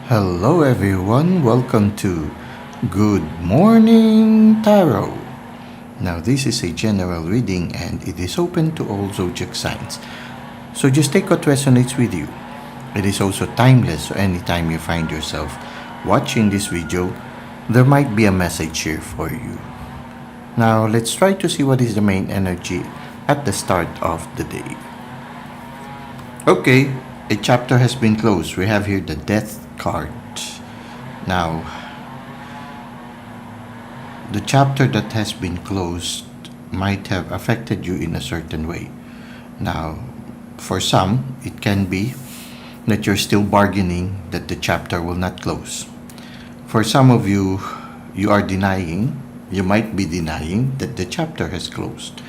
Hello everyone, welcome to Good Morning Tarot. Now this is a general reading and it is open to all zodiac signs. So just take what resonates with you. It is also timeless, so anytime you find yourself watching this video, there might be a message here for you. Now let's try to see what is the main energy at the start of the day. Okay, a chapter has been closed. We have here the Death card. Now, the chapter that has been closed might have affected you in a certain way. Now, for some, it can be that you're still bargaining that the chapter will not close. For some of you, you might be denying that the chapter has closed.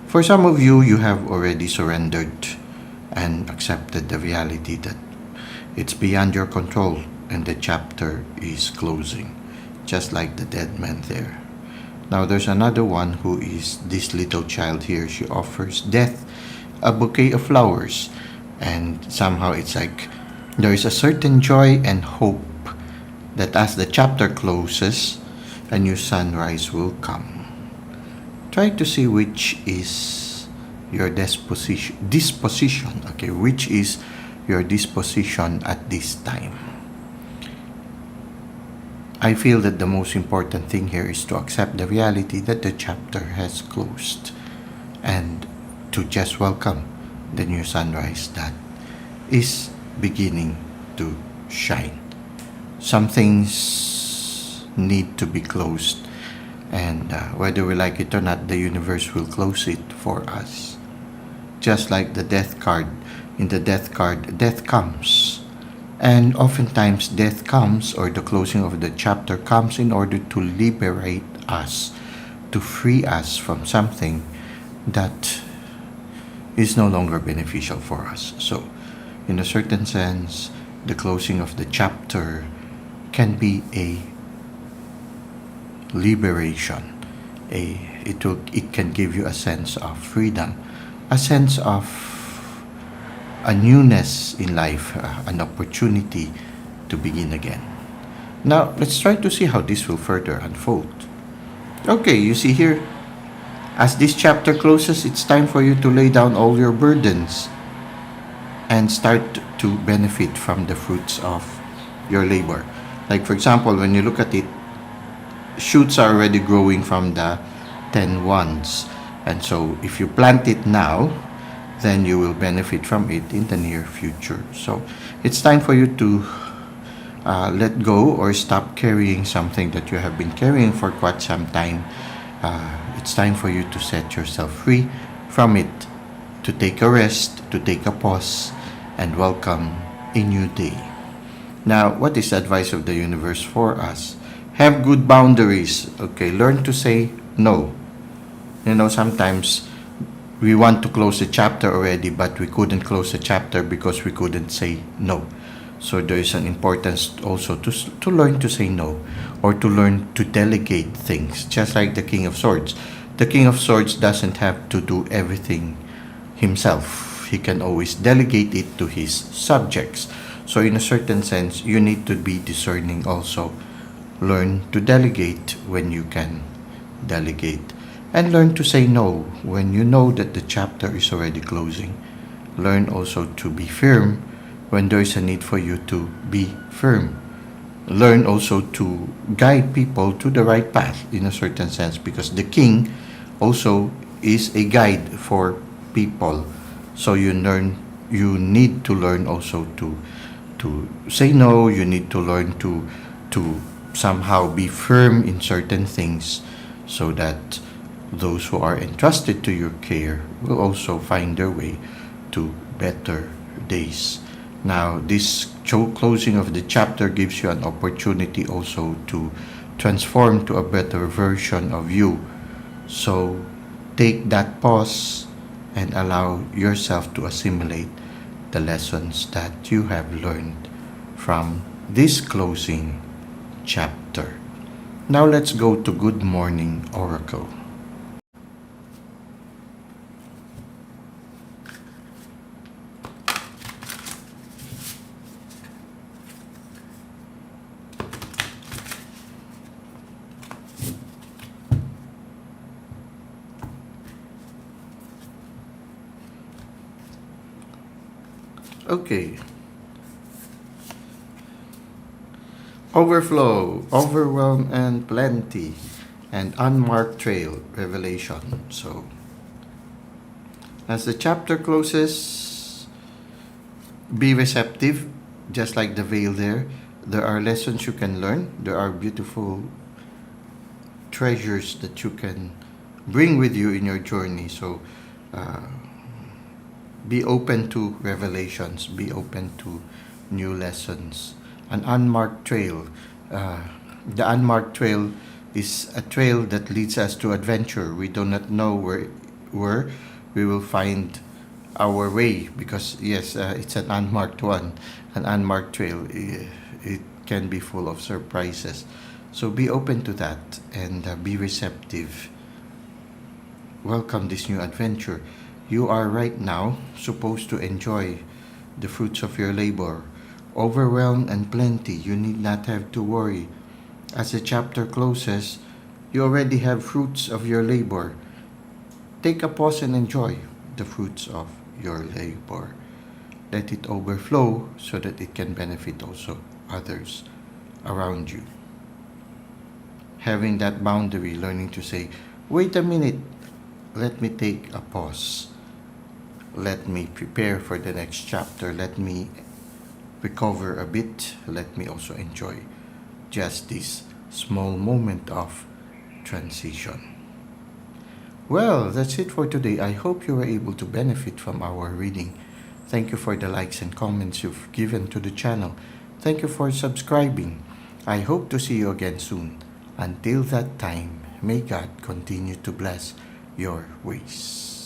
For some of you, you have already surrendered and accepted the reality that it's beyond your control and the chapter is closing, just like the dead man there. Now there's another one who is this little child here. She offers death a bouquet of flowers, and somehow it's like there is a certain joy and hope that as the chapter closes, a new sunrise will come. Try to see which is your disposition, okay, which is your disposition at this time. I feel that the most important thing here is to accept the reality that the chapter has closed and to just welcome the new sunrise that is beginning to shine. Some things need to be closed, and whether we like it or not, the universe will close it for us. Just like the death card, in the death card, death comes. And oftentimes death comes, or the closing of the chapter comes, in order to liberate us, to free us from something that is no longer beneficial for us. So, in a certain sense, the closing of the chapter can be a liberation. It can give you a sense of freedom, a sense of a newness in life, an opportunity to begin again. Now, let's try to see how this will further unfold. Okay, you see here, as this chapter closes, it's time for you to lay down all your burdens and start to benefit from the fruits of your labor. Like, for example, when you look at it, shoots are already growing from the 10 wands. And so if you plant it now, then you will benefit from it in the near future. So it's time for you to let go or stop carrying something that you have been carrying for quite some time. It's time for you to set yourself free from it, to take a rest, to take a pause, and welcome a new day. Now, what is the advice of the universe for us? Have good boundaries. Okay, learn to say no. You know, sometimes we want to close the chapter already, but we couldn't close the chapter because we couldn't say no. So there is an importance also to learn to say no, or to learn to delegate things, just like the King of Swords. The King of Swords doesn't have to do everything himself. He can always delegate it to his subjects. So in a certain sense, you need to be discerning also. Learn to delegate when you can delegate. And learn to say no when you know that the chapter is already closing. Learn also to be firm when there is a need for you to be firm. Learn also to guide people to the right path in a certain sense, because the king also is a guide for people. So you need to learn also to say no. You need to learn to somehow be firm in certain things, so that those who are entrusted to your care will also find their way to better days. Now, this closing of the chapter gives you an opportunity also to transform to a better version of you. So, take that pause and allow yourself to assimilate the lessons that you have learned from this closing chapter. Now, let's go to Good Morning Oracle. Okay. Overflow, overwhelm, and plenty, and unmarked trail, revelation. So, as the chapter closes, be receptive, just like the veil there. There are lessons you can learn. There are beautiful treasures that you can bring with you in your journey. So, uh, be open to revelations. Be open to new lessons. An unmarked trail. The unmarked trail is a trail that leads us to adventure. We do not know where we will find our way, because yes, it's an unmarked one. An unmarked trail, it can be full of surprises. So be open to that, and be receptive. Welcome this new adventure. You are right now supposed to enjoy the fruits of your labor. Overwhelm and plenty, you need not have to worry. As the chapter closes, you already have fruits of your labor. Take a pause and enjoy the fruits of your labor. Let it overflow so that it can benefit also others around you. Having that boundary, learning to say, wait a minute, let me take a pause. Let me prepare for the next chapter. Let me recover a bit. Let me also enjoy just this small moment of transition. Well, that's it for today. I hope you were able to benefit from our reading. Thank you for the likes and comments you've given to the channel. Thank you for subscribing. I hope to see you again soon. Until that time, may God continue to bless your ways.